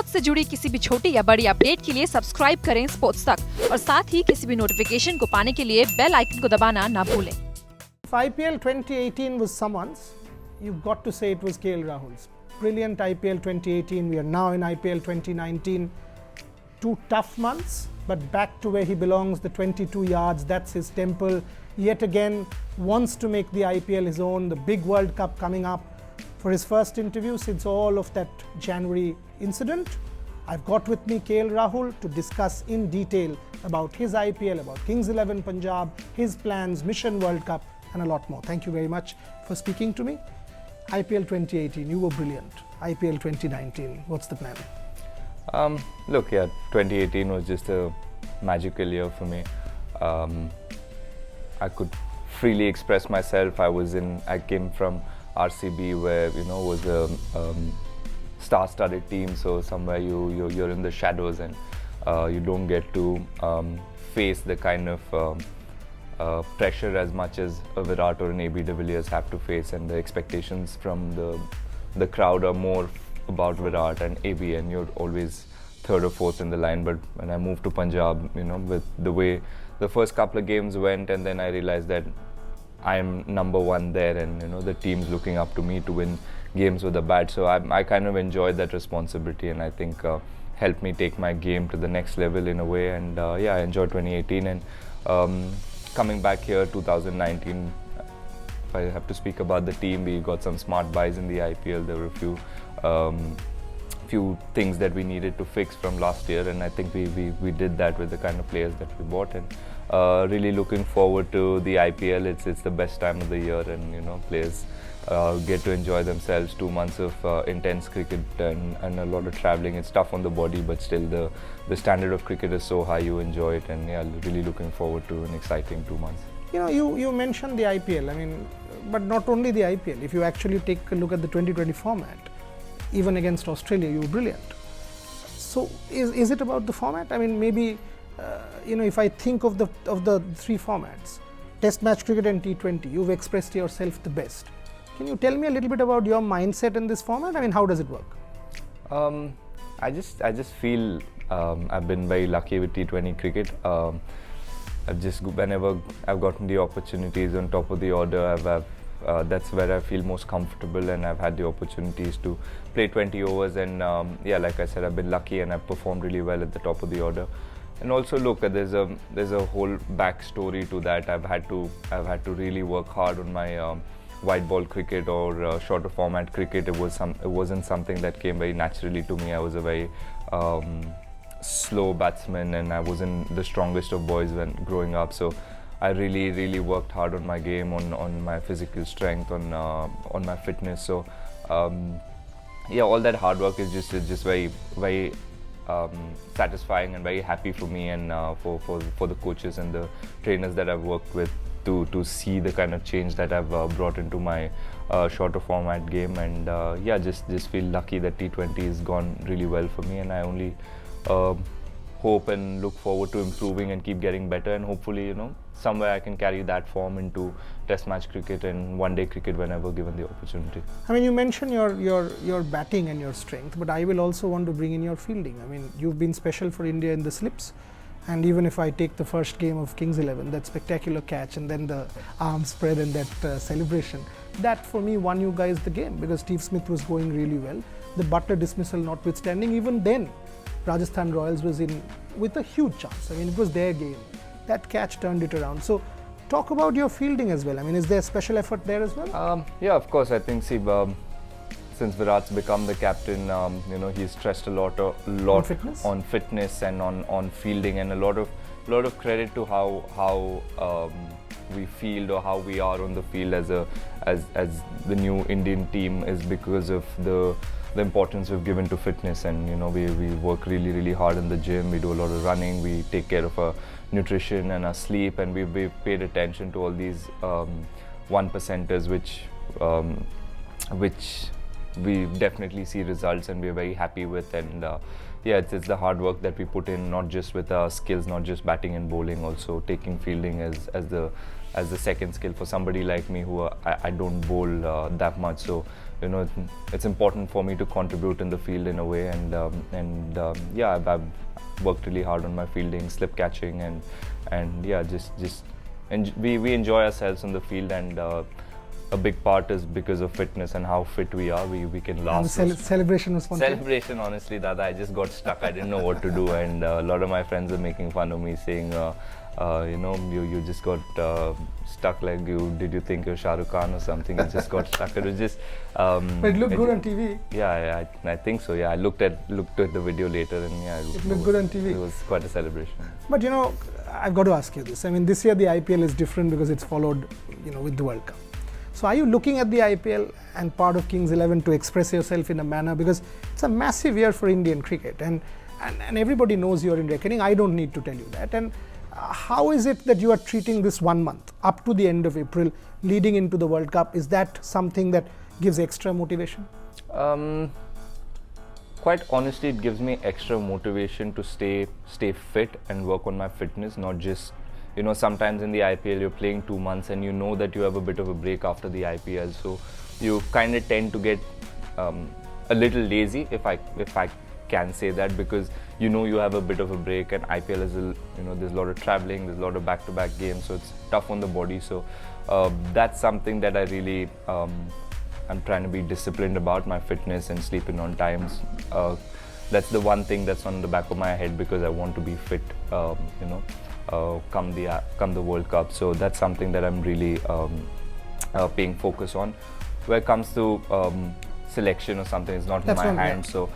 Sports से जुड़ी किसी भी छोटी या बड़ी अपडेट के लिए सब्सक्राइब करें स्पोर्ट्स तक और साथ ही किसी भी नोटिफिकेशन को पाने के लिए बेल आइकन को दबाना ना भूलें। If IPL 2018 was someone's, you've got to say it was KL Rahul's. Brilliant IPL 2018. We are now in IPL 2019. 2 tough months, but back to where he belongs. The 22 yards, that's his temple. Yet again, wants to make the IPL his own. The big World Cup coming up. For his first interview since all of that January incident, I've got with me KL Rahul to discuss in detail about his IPL, about Kings XI Punjab, his plans, Mission World Cup, and a lot more. Thank you very much for speaking to me. IPL 2018, you were brilliant. IPL 2019, what's the plan? Look, 2018 was just a magical year for me. I could freely express myself. I came from RCB, where was a star-studded team. So somewhere you're in the shadows and you don't get to face the kind of pressure as much as a Virat or an AB de Villiers have to face, and the expectations from the crowd are more about Virat and AB, and you're always third or fourth in the line. But when I moved to Punjab, with the way the first couple of games went, and then I realized that I'm number one there, and the team's looking up to me to win games with the bat. So I kind of enjoyed that responsibility, and I think helped me take my game to the next level in a way. And I enjoyed 2018, and coming back here 2019, if I have to speak about the team, we got some smart buys in the IPL. There were a few things that we needed to fix from last year, and I think we did that with the kind of players that we bought. And really looking forward to the IPL. It's the best time of the year, and players get to enjoy themselves. 2 months of intense cricket and a lot of travelling. It's tough on the body, but still the standard of cricket is so high, you enjoy it. And really looking forward to an exciting 2 months. You mentioned the IPL, but not only the IPL. If you actually take a look at the 2020 format, even against Australia, you were brilliant. So is it about the format? Maybe if I think of the 3 formats, Test match cricket and T20, you've expressed yourself the best. Can you tell me a little bit about your mindset in this format? How does it work? I just feel I've been very lucky with T20 cricket. Whenever I've gotten the opportunities on top of the order, that's where I feel most comfortable, and I've had the opportunities to play 20 overs. And like I said, I've been lucky and I've performed really well at the top of the order. And also, look, there's a whole backstory to that. I've had to really work hard on my white ball cricket or shorter format cricket. It wasn't something that came very naturally to me. I was a very slow batsman, and I wasn't the strongest of boys when growing up. So I really worked hard on my game, on my physical strength, on my fitness. So all that hard work is just very satisfying and very happy for me, and for the coaches and the trainers that I've worked with to see the kind of change that I've brought into my shorter format game. And just feel lucky that T20 has gone really well for me, and I only hope and look forward to improving and keep getting better, and hopefully somewhere I can carry that form into Test match cricket and one-day cricket whenever given the opportunity. You mentioned your batting and your strength, but I will also want to bring in your fielding. You've been special for India in the slips, and even if I take the first game of Kings XI, that spectacular catch and then the arm spread and that celebration, that for me won you guys the game, because Steve Smith was going really well. The Butler dismissal notwithstanding, even then Rajasthan Royals was in with a huge chance. It was their game. That catch turned it around. So talk about your fielding as well. Is there a special effort there as well? Of course. I think since Virat's become the captain, he's stressed a lot on fitness and on fielding, and a lot of credit to how we field or how we are on the field as the new Indian team is because of the importance we've given to fitness. And we work really hard in the gym. We do a lot of running. We take care of our nutrition and our sleep, and we've paid attention to all these 1%ers, which we definitely see results and we're very happy with. And it's the hard work that we put in, not just with our skills, not just batting and bowling, also taking fielding as the second skill for somebody like me who I don't bowl that much. So it's important for me to contribute in the field in a way, and yeah, I've worked really hard on my fielding, slip catching, and yeah, and we enjoy ourselves in the field, and a big part is because of fitness and how fit we are. We can last. And the celebration was spontaneous? Celebration, honestly, Dada, I just got stuck. I didn't know what to do, and a lot of my friends were making fun of me, saying, you just got stuck. Like, did you think you're Shah Rukh Khan or something? You just got stuck. It was just. But it looked good on TV. Yeah, I think so. Yeah, I looked at the video later, and yeah, it looked good on TV. It was quite a celebration. But I've got to ask you this. I mean, this year the IPL is different because it's followed, with the World Cup. So are you looking at the IPL and part of Kings XI to express yourself in a manner, because it's a massive year for Indian cricket, and everybody knows you're in reckoning. I don't need to tell you that. And how is it that you are treating this 1 month up to the end of April leading into the World Cup? Is that something that gives extra motivation? Quite honestly, it gives me extra motivation to stay fit and work on my fitness, not just, sometimes in the IPL you're playing 2 months and you know that you have a bit of a break after the IPL, so you kind of tend to get a little lazy, if I can say that, because you have a bit of a break, and IPL is there's a lot of traveling, there's a lot of back-to-back games, so it's tough on the body. So that's something that I really I'm trying to be disciplined about, my fitness and sleeping on times. That's the one thing that's on the back of my head, because I want to be fit come the World Cup. So that's something that I'm really paying focus on. Where it comes to selection or something, it's not in my hands. So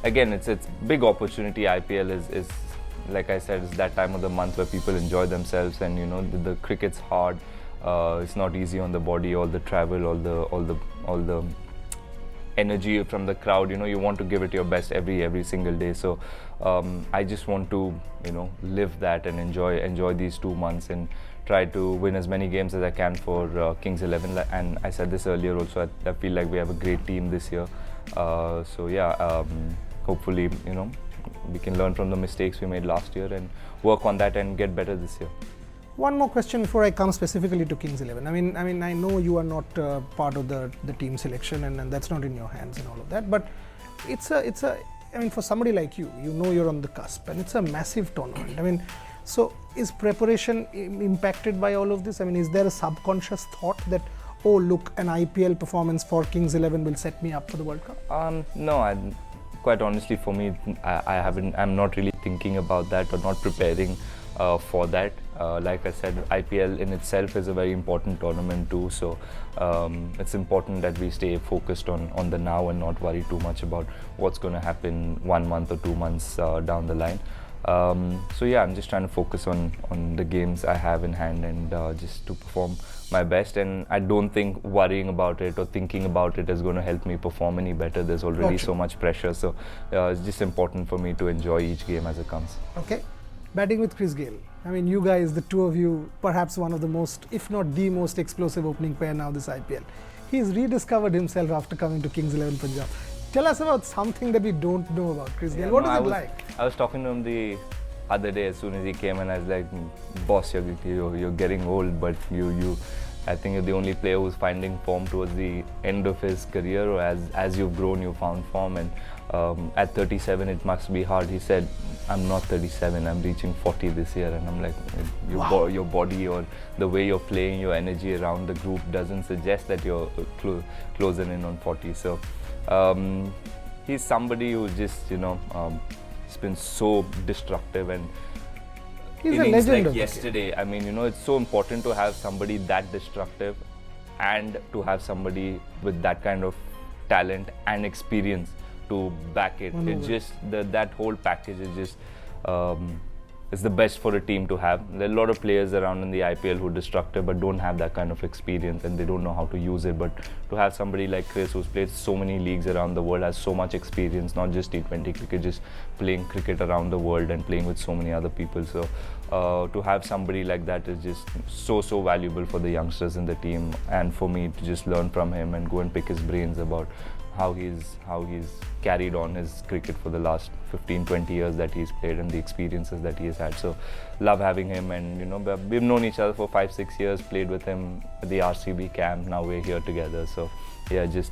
again, it's big opportunity. IPL is like I said, it's that time of the month where people enjoy themselves, and the cricket's hard. It's not easy on the body, all the travel, all the energy from the crowd. You want to give it your best every single day. So I just want to live that and enjoy these 2 months and try to win as many games as I can for Kings XI. And I said this earlier also, I feel like we have a great team this year. So yeah, hopefully we can learn from the mistakes we made last year and work on that and get better this year. One more question before I come specifically to Kings XI. I mean, I know you are not part of the team selection, and that's not in your hands and all of that. But it's a. I mean, for somebody like you, you're on the cusp, and it's a massive tournament. I mean, so is preparation impacted by all of this? I mean, is there a subconscious thought that, oh, look, an IPL performance for Kings XI will set me up for the World Cup? No, quite honestly, for me, I'm not really thinking about that or not preparing for that. Like I said, IPL in itself is a very important tournament too, so it's important that we stay focused on the now and not worry too much about what's going to happen 1 month or 2 months down the line. So yeah, I'm just trying to focus on the games I have in hand, and just to perform my best. And I don't think worrying about it or thinking about it is going to help me perform any better. There's already so much pressure, so it's just important for me to enjoy each game as it comes. Okay. Batting with Chris Gayle. I mean, you guys, the two of you, perhaps one of the most, if not the most explosive opening pair now this IPL. He's rediscovered himself after coming to Kings XI Punjab. Tell us about something that we don't know about Chris Gayle. What is it like? I was talking to him the other day as soon as he came, and I was like, boss, you're getting old, but I think you're the only player who's finding form towards the end of his career, or as you've grown, you found form. And at 37, it must be hard. He said, I'm not 37, I'm reaching 40 this year. And I'm like, your body or the way you're playing, your energy around the group doesn't suggest that you're closing in on 40. So he's somebody who just, has been so destructive, and he's a legend. Like yesterday, I mean, it's so important to have somebody that destructive and to have somebody with that kind of talent and experience to back it. It's just that whole package is just it's the best for a team to have. There are a lot of players around in the IPL who are destructive but don't have that kind of experience, and they don't know how to use it. But to have somebody like Chris, who's played so many leagues around the world, has so much experience, not just T20 cricket, just playing cricket around the world and playing with so many other people. So to have somebody like that is just so valuable for the youngsters in the team, and for me to just learn from him and go and pick his brains about how he's carried on his cricket for the last 15-20 years that he's played and the experiences that he has had. So love having him, and we've known each other for 5-6 years, played with him at the RCB camp, now we're here together. So yeah, just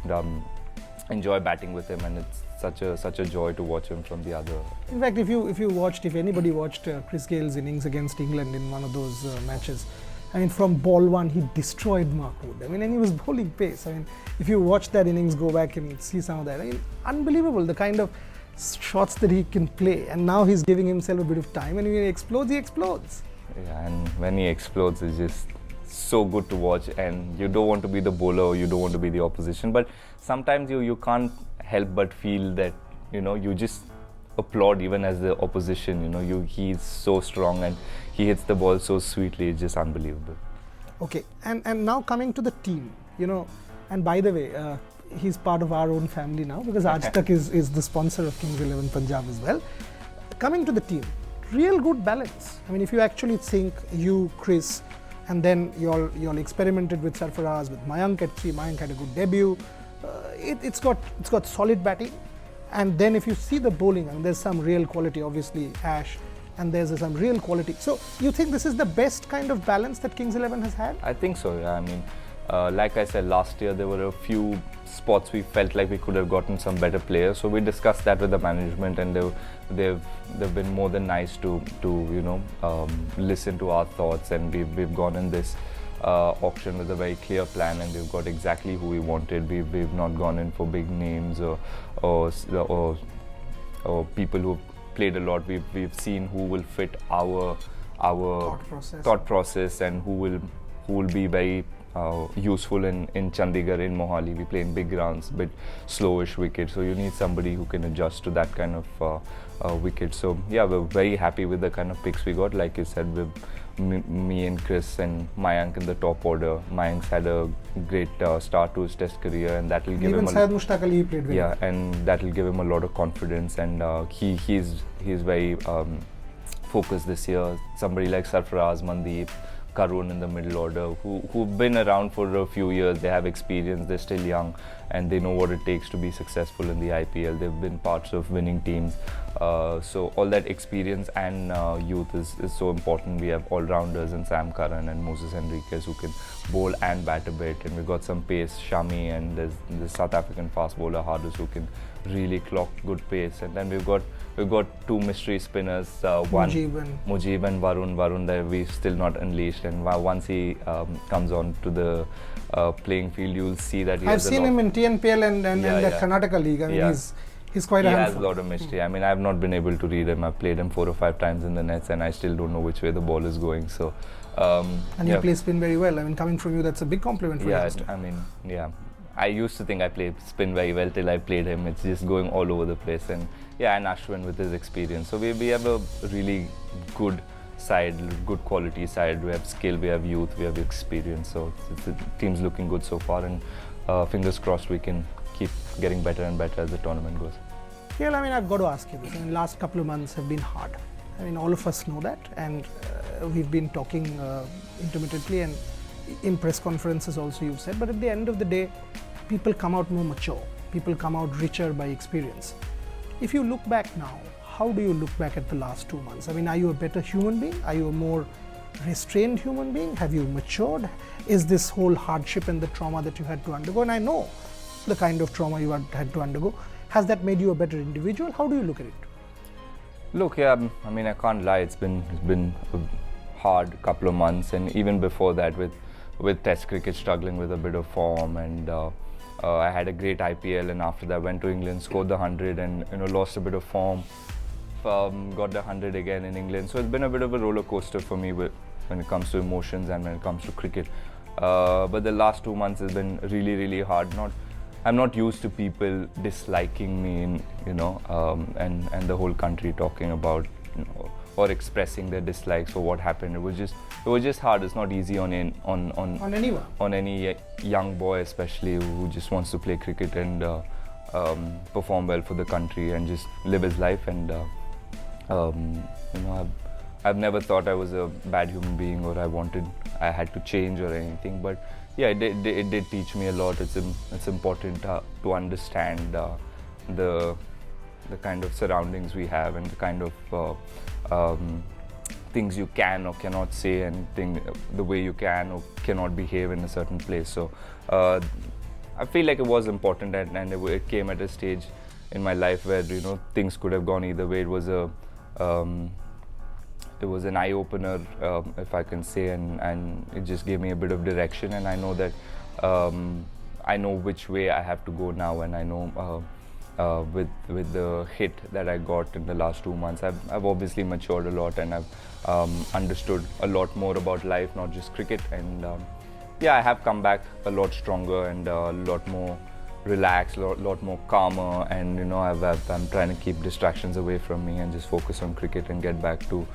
enjoy batting with him, and it's such a joy to watch him from the other. In fact, if anybody watched Chris Gale's innings against England in one of those matches, I mean, from ball one, he destroyed Mark Wood. I mean, and he was bowling pace. I mean, if you watch that innings, go back and see some of that. I mean, unbelievable, the kind of shots that he can play. And now he's giving himself a bit of time, and when he explodes, he explodes. Yeah, and when he explodes, it's just so good to watch. And you don't want to be the bowler, or you don't want to be the opposition, but sometimes you can't help but feel that, you just applaud even as the opposition. He's so strong and he hits the ball so sweetly. It's just unbelievable. Okay, and now coming to the team, and by the way, he's part of our own family now, because Aaj Tak is the sponsor of Kings XI Punjab as well. Coming to the team, real good balance. I mean, if you actually think you, Chris, and then you all experimented with Sarfaraz, with Mayank at 3. Mayank had a good debut. It's got solid batting. And then if you see the bowling, I mean, there's some real quality, obviously Ash, and there's some real quality. So you think this is the best kind of balance that Kings XI has had? I think so, yeah. I mean, like I said, last year there were a few spots we felt like we could have gotten some better players. So we discussed that with the management, and they've been more than nice to listen to our thoughts, and we've gone in this auction with a very clear plan, and we've got exactly who we wanted. We've not gone in for big names or people who've played a lot. We've seen who will fit our thought process, and who will be very useful in Chandigarh, in Mohali. We play in big grounds, bit slowish wicket, so you need somebody who can adjust to that kind of wicket. So yeah, we're very happy with the kind of picks we got. Like you said, with me and Chris and Mayank in the top order. Mayank's had a great start to his Test career, and that will give him. Even Syed Mushtaq Ali played well. Yeah, and that will give him a lot of confidence, and he's very focused this year. Somebody like Sarfaraz, Mandeep, Karun in the middle order, who've been around for a few years. They have experience, they're still young, and they know what it takes to be successful in the IPL. They've been parts of winning teams. So all that experience and youth is so important. We have all-rounders in Sam Curran and Moses Henriquez who can bowl and bat a bit, and we've got some pace, Shami, and there's the South African fast bowler Hardus who can really clock good pace. And then we've got two mystery spinners, Mujib and Varun that we've still not unleashed, and once he comes on to the playing field, you'll see that I've seen him in TNPL and the Karnataka League. I mean, he's quite a handful. He has a lot of mystery. I mean, I've not been able to read him. I've played him 4 or 5 times in the nets, and I still don't know which way the ball is going. So, and you play spin very well. I mean, coming from you, that's a big compliment for you. I mean, I used to think I play spin very well till I played him. It's just going all over the place, and Ashwin with his experience. So we have a really good side, good quality side. We have skill, we have youth, we have experience. So the team's looking good so far, and fingers crossed we can keep getting better and better as the tournament goes. Yeah, I mean, I've got to ask you this. I mean, last couple of months have been hard. I mean, all of us know that, and we've been talking intermittently, and in press conferences also you've said, but at the end of the day, people come out more mature, people come out richer by experience. If you look back now, how do you look back at the last 2 months? I mean, are you a better human being? Are you a more restrained human being? Have you matured? Is this whole hardship and the trauma that you had to undergo, and I know the kind of trauma you had to undergo, has that made you a better individual? How do you look at it? Look, I mean, I can't lie, it's been a hard couple of months, and even before that with Test cricket struggling with a bit of form, and I had a great IPL, and after that went to England, scored the 100, and lost a bit of form, got the 100 again in England. So it's been a bit of a roller coaster for me when it comes to emotions and when it comes to cricket. But the last 2 months has been really, really hard. I'm not used to people disliking me, and the whole country talking about, or expressing their dislikes for what happened. It was just hard. It's not easy on anyone, on any young boy especially, who just wants to play cricket and perform well for the country and just live his life. And I've never thought I was a bad human being, or I had to change or anything. But yeah, it did teach me a lot. It's important to understand the kind of surroundings we have and the kind of things you can or cannot say, and the way you can or cannot behave in a certain place. So I feel like it was important, and it came at a stage in my life where things could have gone either way. It was an eye opener, if I can say, and it just gave me a bit of direction. And I know that I know which way I have to go now, and I know with the hit that I got in the last 2 months, I've obviously matured a lot, and I've understood a lot more about life, not just cricket. And yeah, I have come back a lot stronger and a lot more relaxed, a lot more calmer, and I'm trying to keep distractions away from me and just focus on cricket and get back to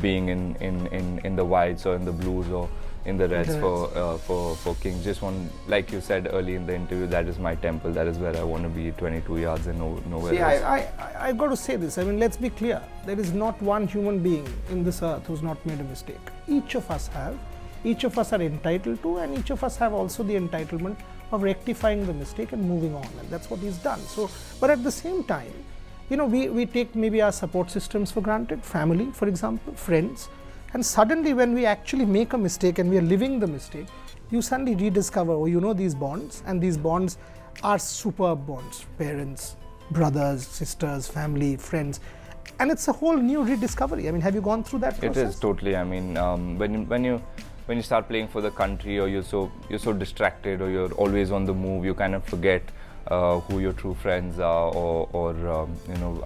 being in the whites or in the blues or in the reds for Kings. Just one, like you said early in the interview, that is my temple. That is where I want to be, 22 yards and nowhere else. I got to say this. I mean, let's be clear. There is not one human being in this earth who's not made a mistake. Each of us have. Each of us are entitled to, and each of us have also the entitlement of rectifying the mistake and moving on, and that's what he's done. So, but at the same time, we take maybe our support systems for granted, family, for example, friends, and suddenly when we actually make a mistake and we are living the mistake, you suddenly rediscover, these bonds, and these bonds are superb bonds, parents, brothers, sisters, family, friends, and it's a whole new rediscovery. I mean, have you gone through that process? It is, totally. I mean, when you start playing for the country, or you're so distracted, or you're always on the move, you kind of forget who your true friends are, or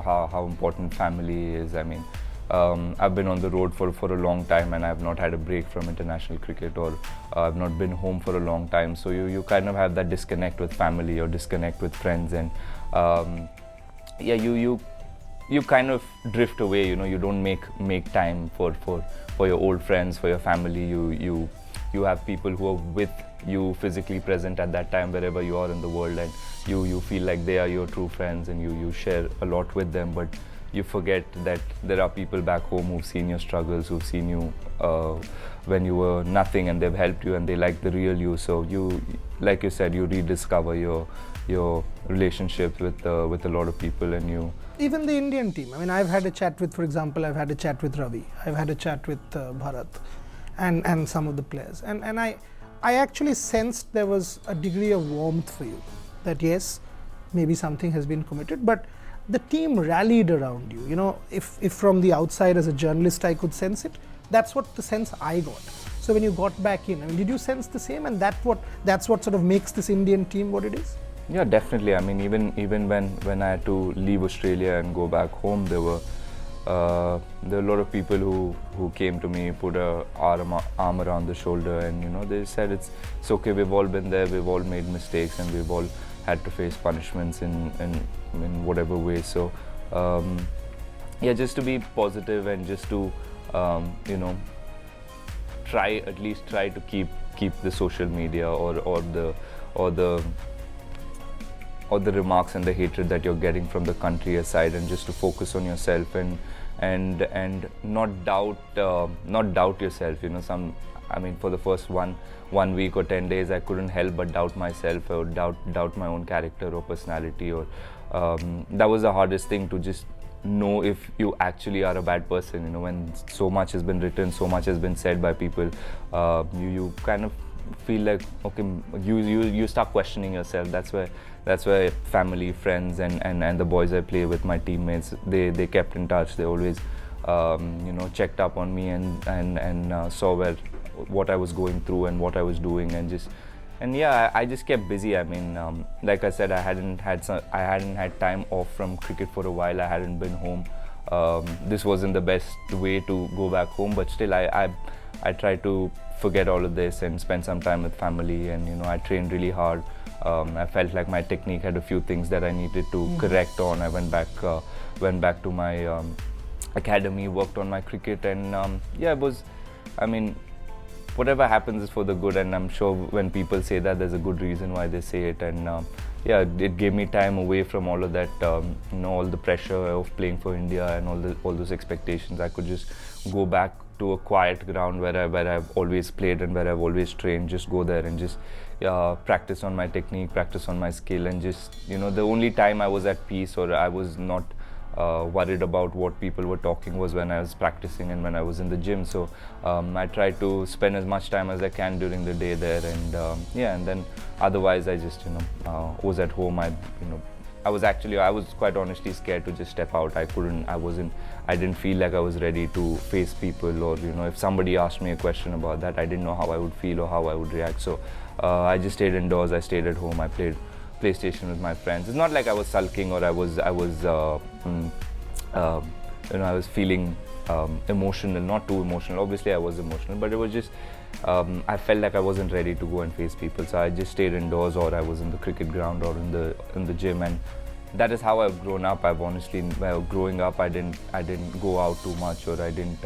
how important family is. I mean, I've been on the road for a long time, and I've not had a break from international cricket, or I've not been home for a long time. So you kind of have that disconnect with family or disconnect with friends, and you kind of drift away. You don't make time for your old friends, for your family. You have people who are with you physically present at that time wherever you are in the world, and you feel like they are your true friends, and you share a lot with them. But you forget that there are people back home who've seen your struggles, who've seen you when you were nothing, and they've helped you, and they like the real you. So you, like you said, you rediscover your relationships with a lot of people, and even the Indian team. I mean, I've had a chat with, for example, I've had a chat with Ravi, I've had a chat with Bharat, and some of the players, and I actually sensed there was a degree of warmth for you, that yes, maybe something has been committed, but the team rallied around you. If from the outside as a journalist I could sense it, that's what the sense I got. So when you got back in, I mean, did you sense the same? And that's what sort of makes this Indian team what it is? Yeah, definitely. I mean, even when I had to leave Australia and go back home, there were a lot of people who came to me, put an arm around the shoulder, and they said it's okay. We've all been there. We've all made mistakes, and we've all had to face punishments in whatever way. So yeah, just to be positive, and just to try to keep the social media or the remarks and the hatred that you're getting from the country aside, and just to focus on yourself and not doubt yourself. I mean, for the first one week or 10 days, I couldn't help but doubt myself, or doubt my own character or personality, or that was the hardest thing, to just know if you actually are a bad person. When so much has been written, so much has been said by people, you kind of feel like, okay, you start questioning yourself. That's where family, friends, and the boys I play with, my teammates, they kept in touch. They always checked up on me and saw what I was going through and what I was doing, and yeah, I just kept busy. I mean, like I said, I hadn't had time off from cricket for a while. I hadn't been home. This wasn't the best way to go back home, but still I tried to forget all of this and spend some time with family, and I trained really hard. I felt like my technique had a few things that I needed to correct on. I went back to my academy, worked on my cricket, and yeah, it was, I mean, whatever happens is for the good, and I'm sure when people say that, there's a good reason why they say it. And yeah, it gave me time away from all of that, all the pressure of playing for India and all those expectations. I could just go back to a quiet ground where I've always played and where I've always trained. Just go there and just practice on my technique, practice on my skill, and just, you know, the only time I was at peace or I was not worried about what people were talking was when I was practicing and when I was in the gym. So I try to spend as much time as I can during the day there, and and then otherwise I just, you know, was at home. I was quite honestly scared to just step out. I didn't feel like I was ready to face people, or, you know, if somebody asked me a question about that, I didn't know how I would feel or how I would react. So I just stayed indoors, I stayed at home, I played PlayStation with my friends. It's not like I was sulking or I was feeling emotional, not too emotional. Obviously I was emotional, but it was just I felt like I wasn't ready to go and face people, so I just stayed indoors, or I was in the cricket ground or in the gym, and that is how I've grown up. I've honestly, growing up, I didn't go out too much, or I didn't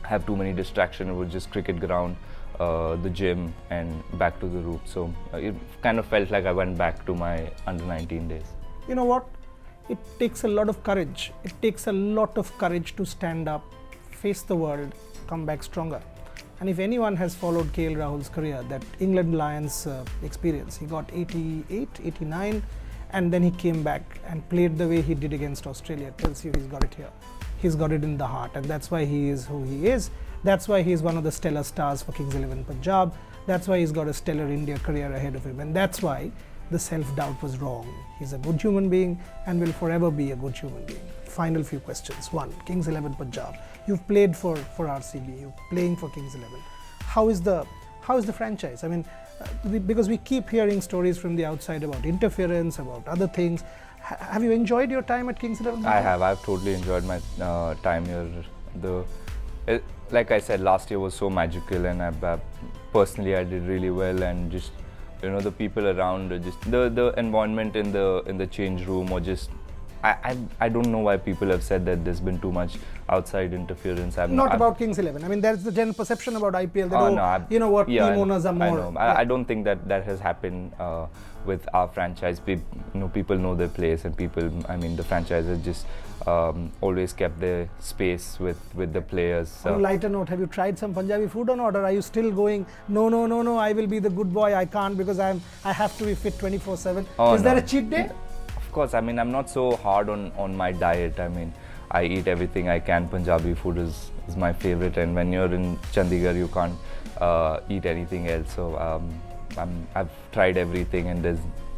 have too many distractions. It was just cricket ground, the gym, and back to the room. So it kind of felt like I went back to my under-19 days. You know what? It takes a lot of courage. It takes a lot of courage to stand up, face the world, come back stronger. And if anyone has followed KL Rahul's career, that England Lions experience, he got 88, 89, and then he came back and played the way he did against Australia. Tells you he's got it here. He's got it in the heart, and that's why he is who he is. That's why he's one of the stellar stars for Kings XI Punjab. That's why he's got a stellar India career ahead of him, and that's why the self-doubt was wrong. He's a good human being and will forever be a good human being. Final few questions. One, Kings XI Punjab. You've played for RCB. You're playing for Kings XI. How is the franchise? I mean, because we keep hearing stories from the outside about interference, about other things. Have you enjoyed your time at Kings XI Punjab? I have. I've totally enjoyed my time here. Like I said, last year was so magical, and personally I did really well, and just, you know, the people around, just the environment in the change room, or just I don't know why people have said that there's been too much outside interference. Not about Kings XI. I mean, there's the general perception about IPL that team owners are more. I know. I don't think that has happened with our franchise. People know their place, and the franchise has just always kept their space with the players. On a lighter note, have you tried some Punjabi food or not, or are you still going, no, I will be the good boy, I can't because I have to be fit 24/7? Is there a cheat day? Of course. I mean, I'm not so hard on my diet. I mean, I eat everything I can. Punjabi food is my favorite, and when you're in Chandigarh, you can't eat anything else. So I've tried everything, and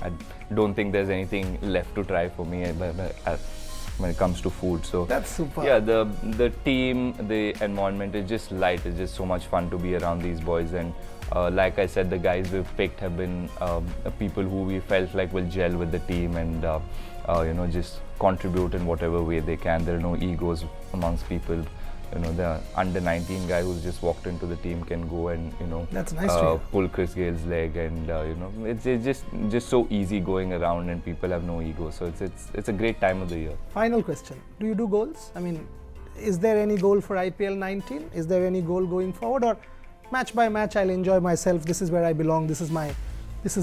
I don't think there's anything left to try for me when it comes to food. So that's super. Yeah, the team, the environment is just light. It's just so much fun to be around these boys, and like I said, the guys we've picked have been people who we felt like will gel with the team, and just contribute in whatever way they can. There are no egos amongst people. You know, the under 19 guy who's just walked into the team can go and, that's nice to hear. Pull Chris Gale's leg, and it's just so easy going around, and people have no ego. So it's a great time of the year. Final question: do you do goals? I mean, is there any goal for IPL 19? Is there any goal going forward, or match by match I'll enjoy myself? This is where I belong. This is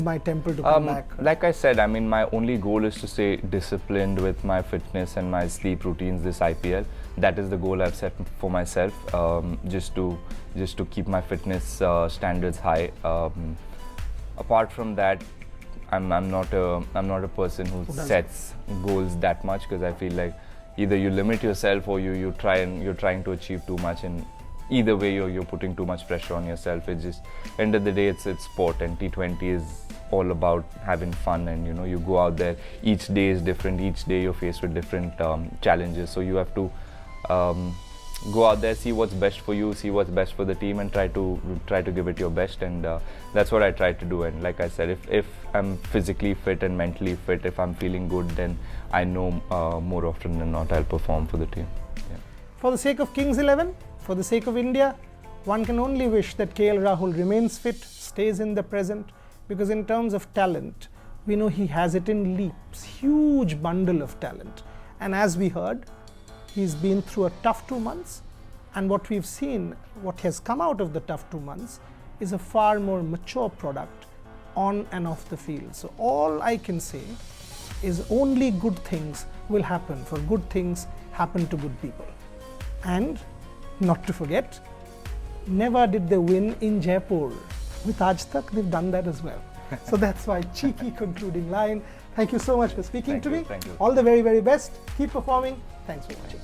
my temple to come back. Like I said, I mean, my only goal is to stay disciplined with my fitness and my sleep routines this IPL. That is the goal I've set for myself, just to keep my fitness standards high. Apart from that, I'm not a person who sets goals that much, because I feel like either you limit yourself or you're trying to achieve too much, and either way you're putting too much pressure on yourself. It's just, end of the day, it's sport, and T20 is all about having fun, and you go out there. Each day is different. Each day you're faced with different challenges, so you have to go out there, see what's best for you, see what's best for the team, and try to give it your best, and that's what I try to do. And like I said, if I'm physically fit and mentally fit, if I'm feeling good, then I know more often than not I'll perform for the team. Yeah. For the sake of Kings XI, for the sake of India, one can only wish that KL Rahul remains fit, stays in the present, because in terms of talent, we know he has it in leaps, huge bundle of talent. And as we heard, he's been through a tough 2 months, and what we've seen, what has come out of the tough 2 months, is a far more mature product on and off the field. So all I can say is only good things will happen, for good things happen to good people. And not to forget, never did they win in Jaipur. With Aaj Tak, they've done that as well. So that's my cheeky concluding line. Thank you so much for speaking to me. Thank you. All the very, very best. Keep performing. Thanks for watching.